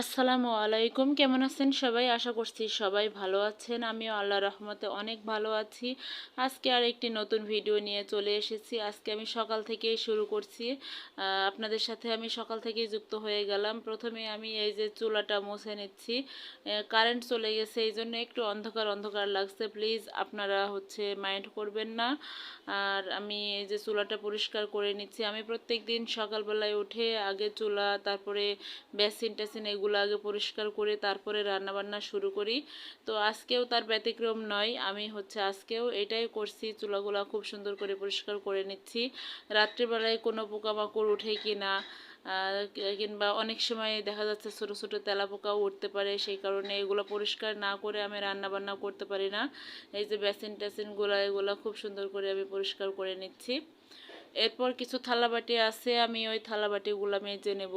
আসসালামু আলাইকুম। কেমন আছেন সবাই? আশা করছি সবাই ভালো আছেন। আমিও আল্লাহর রহমতে অনেক ভালো আছি। আজকে আর একটি নতুন ভিডিও নিয়ে চলে এসেছি। আজকে আমি সকাল থেকেই শুরু করছি। আপনাদের সাথে আমি সকাল থেকেই যুক্ত হয়ে গেলাম। প্রথমে আমি এই যে চুলাটা মুছে নিচ্ছি। কারেন্ট চলে গেছে, এই জন্য একটু অন্ধকার অন্ধকার লাগছে। প্লিজ আপনারা মাইন্ড করবেন না। আর আমি এই যে চুলাটা পরিষ্কার করে নিচ্ছি। আমি প্রত্যেক দিন সকালবেলায় উঠে আগে চুলা, তারপরে বেসিন টেসিন এগুলো আগে পরিষ্কার করে তারপরে রান্নাবান্না শুরু করি। তো আজকেও তার ব্যতিক্রম নয়। আমি আজকেও এটাই করছি, চুলাগুলো খুব সুন্দর করে পরিষ্কার করে নিচ্ছি। রাত্রিবেলায় কোনো পোকামাকড় উঠে কি না, কিংবা অনেক সময় দেখা যাচ্ছে ছোটো ছোটো তেলাপোকাও উঠতে পারে, সেই কারণে এগুলো পরিষ্কার না করে আমি রান্না বান্না করতে পারি না। এই যে বেসিন টেসিনগুলো এগুলো খুব সুন্দর করে আমি পরিষ্কার করে নিচ্ছি। এরপর কিছু থালাবাটি আছে, আমি ওই থালাবাটিগুলো মেজে নেব।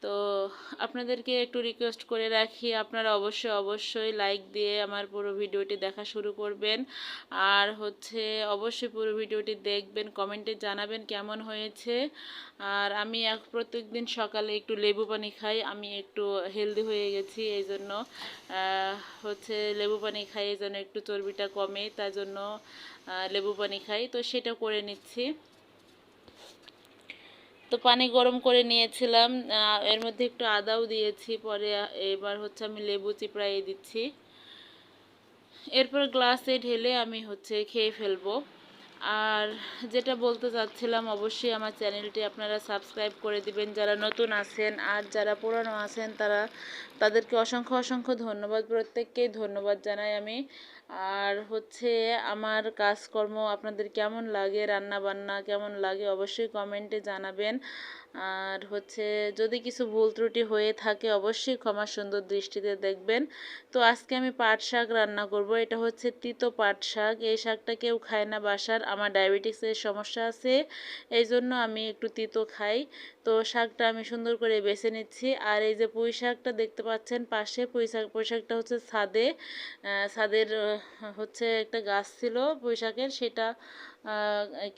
তো আপনাদেরকে একটু রিকোয়েস্ট করে রাখি, আপনারা অবশ্যই লাইক দিয়ে আমার পুরো ভিডিওটি দেখা শুরু করবেন। আর অবশ্যই পুরো ভিডিওটি দেখবেন, কমেন্টে জানাবেন কেমন হয়েছে। আর আমি প্রত্যেক দিন সকালে একটু লেবু পানি খাই। আমি একটু হেলদি হয়ে গেছি, এই জন্য লেবু পানি খাই, এই জন্য একটু চর্বিটা কমে, তাই জন্য লেবু পানি খাই। তো সেটা করে নিচ্ছি। তো পানি গরম করে নিয়েছিলাম, এর মধ্যে একটু আদাও দিয়েছি, পরে এবার আমি লেবু চিপড়াইয়ে দিচ্ছি। এরপর গ্লাসে ঢেলে আমি খেয়ে ফেলবো। আর যেটা বলতে চাচ্ছিলাম, অবশ্যই আমার চ্যানেলটি আপনারা সাবস্ক্রাইব করে দিবেন যারা নতুন আছেন, আর যারা পুরানো আছেন তাদেরকে অসংখ্য ধন্যবাদ, প্রত্যেককেই ধন্যবাদ জানাই আমি। আর আমার কাজকর্ম আপনাদের কেমন লাগে, রান্না বান্না কেমন লাগে অবশ্যই কমেন্টে জানাবেন। আর যদি কিছু ভুল ত্রুটি হয়ে থাকে অবশ্যই ক্ষমা সুন্দর দৃষ্টিতে দেখবেন। তো আজকে আমি পাট শাক রান্না করব। এটা তিতো পাট শাক। এই শাকটা কেউ খায় না বাসার, আমার ডায়াবেটিসের সমস্যা আছে, এই জন্য আমি একটু তিতো খাই। তো শাকটা আমি সুন্দর করে বেছে নিচ্ছি। আর এই যে পুঁই শাকটা দেখতে পাচ্ছেন পাশে, পুঁই শাকটা ছাদের একটা গাছ ছিল পুঁই শাকের, সেটা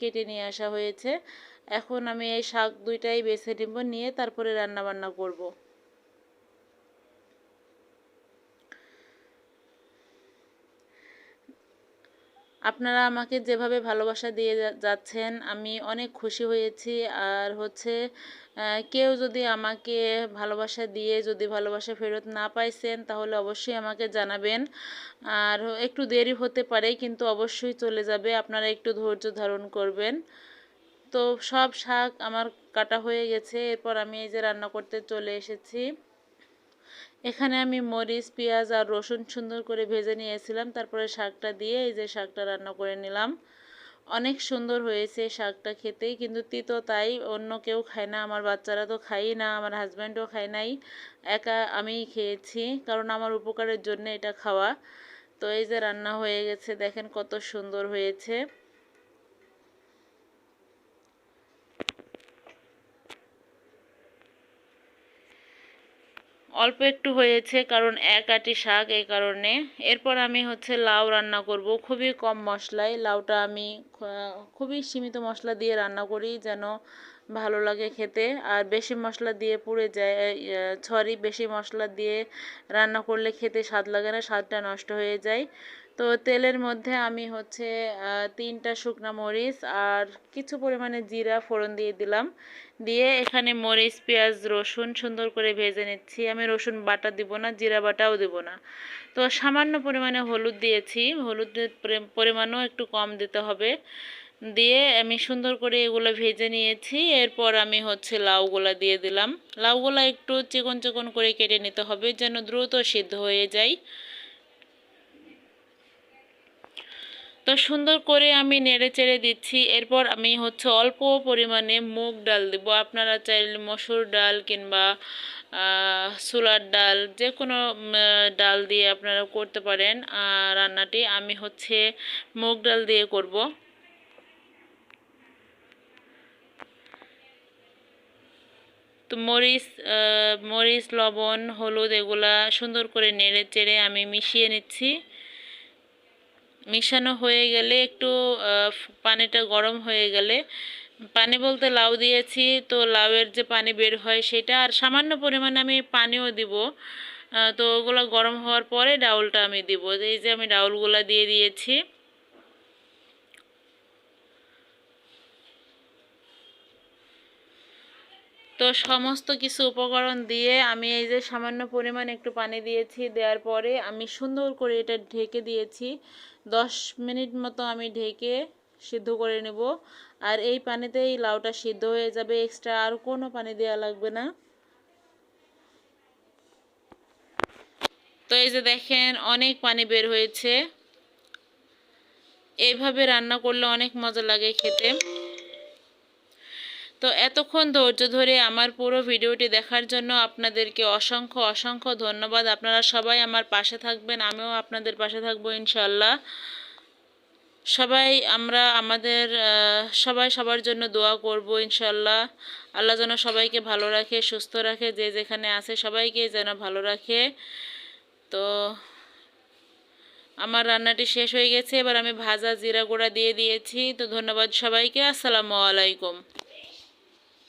কেটে নিয়ে আসা হয়েছে। এখন আমি এই শাক দুইটাই বেছে নিব, নিয়ে তারপরে রান্না বান্না করব। আপনারা আমাকে যেভাবে ভালোবাসা দিয়ে যাচ্ছেন আমি অনেক খুশি হয়েছি। আর কেউ যদি আমাকে ভালোবাসা দিয়ে যদি ভালোবাসা ফেরত না পাইছেন তাহলে অবশ্যই আমাকে জানাবেন। আর একটু দেরি হতে পারে, কিন্তু অবশ্যই চলে যাবে, আপনারা একটু ধৈর্য ধারণ করবেন। তো সব শাক আমার কাটা হয়ে গেছে। এরপর আমি এই যে রান্না করতে চলে এসেছি। এখানে আমি মরিচ, পেঁয়াজ আর রসুন সুন্দর করে ভেজে নিয়েছিলাম, তারপরে শাকটা দিয়ে এই যে শাকটা রান্না করে নিলাম। অনেক সুন্দর হয়েছে শাকটা খেতে, কিন্তু তিতো, তাই অন্য কেউ খায় না, আমার বাচ্চারা তো খায়ই না, আমার হাজব্যান্ডও খায় নাই, একা আমিই খেয়েছি, কারণ আমার উপকারের জন্য এটা খাওয়া। তো এই যে রান্না হয়ে গেছে, দেখেন কত সুন্দর হয়েছে। অল্প একটু হয়েছে, কারণ এক আটি শাক, এই কারণে। এরপর আমি লাউ রান্না করব খুবই কম মশলায়। লাউটা আমি খুবই সীমিত মশলা দিয়ে রান্না করি, যেন ভালো লাগে খেতে। আর বেশি মশলা দিয়ে পুড়ে যায়, বেশি মশলা দিয়ে রান্না করলে খেতে স্বাদ লাগে না, স্বাদটা নষ্ট হয়ে যায়। তো তেলের মধ্যে আমি 3টা শুকনা মরিচ আর কিছু পরিমাণে জিরা ফোড়ন দিয়ে দিলাম। দিয়ে এখানে মরিচ, পেঁয়াজ, রসুন সুন্দর করে ভেজে নিচ্ছি। আমি রসুন বাটা দিব না, জিরা বাটাও দিব না। তো সামান্য পরিমাণে হলুদ দিয়েছি, হলুদের পরিমাণও একটু কম দিতে হবে। দিয়ে আমি সুন্দর করে এগুলো ভেজে নিয়েছি। এরপর আমি লাউগুলা দিয়ে দিলাম। লাউগুলা একটু চিকন চিকন করে কেটে নিতে হবে, যেন দ্রুত সিদ্ধ হয়ে যায়। তো সুন্দর করে আমি নেড়ে চেড়ে দিচ্ছি। এরপর আমি অল্প পরিমাণে মুগ ডাল দেব। আপনারা চাইলে মসুর ডাল কিংবা ছোলার ডাল, যে কোনো ডাল দিয়ে আপনারা করতে পারেন রান্নাটি। আমি মুগ ডাল দিয়ে করব। তো মরিচ, লবণ, হলুদ এগুলা সুন্দর করে নেড়ে চেড়ে আমি মিশিয়ে নিচ্ছি। মিশানো হয়ে গেলে একটু পানিটা গরম হয়ে গেলে পানি বলতে লাউ দিয়েছি, তো লাউয়ের যে পানি বের হয় সেটা, আর সামান্য পরিমাণে আমি পানিও দিব। তো ওগুলো গরম হওয়ার পরে ডাউলটা আমি দিব। এই যে আমি ডাউলগুলো দিয়ে দিয়েছি। তো সমস্ত কিছু উপকরণ দিয়ে আমি এই যে সামান্য পরিমাণ একটু পানি দিয়েছি, দেওয়ার পরে আমি সুন্দর করে এটা ঢেকে দিয়েছি। 10 মিনিট মতো আমি ঢেকে সিদ্ধ করে নেব। আর এই পানিতেই লাউটা সিদ্ধ হয়ে যাবে, এক্সট্রা আর কোনো পানি দেওয়া লাগবে না। তো এই যে দেখেন অনেক পানি বের হয়েছে। এইভাবে রান্না করলে অনেক মজা লাগে খেতে। তো এতক্ষণ ধৈর্য ধরে আমার পুরো ভিডিওটি দেখার জন্য আপনাদেরকে অসংখ্য অসংখ্য ধন্যবাদ। আপনারা সবাই আমার পাশে থাকবেন, আমিও আপনাদের পাশে থাকবো ইনশাল্লাহ। সবাই আমরা আমাদের সবাই সবার জন্য দোয়া করব ইনশাল্লাহ। আল্লাহ যেন সবাইকে ভালো রাখে, সুস্থ রাখে, যে যেখানে আছে সবাইকে যেন ভালো রাখে। তো আমার রান্নাটি শেষ হয়ে গেছে, এবার আমি ভাজা জিরা গুঁড়া দিয়ে দিয়েছি। তো ধন্যবাদ সবাইকে, আসসালামু আলাইকুম।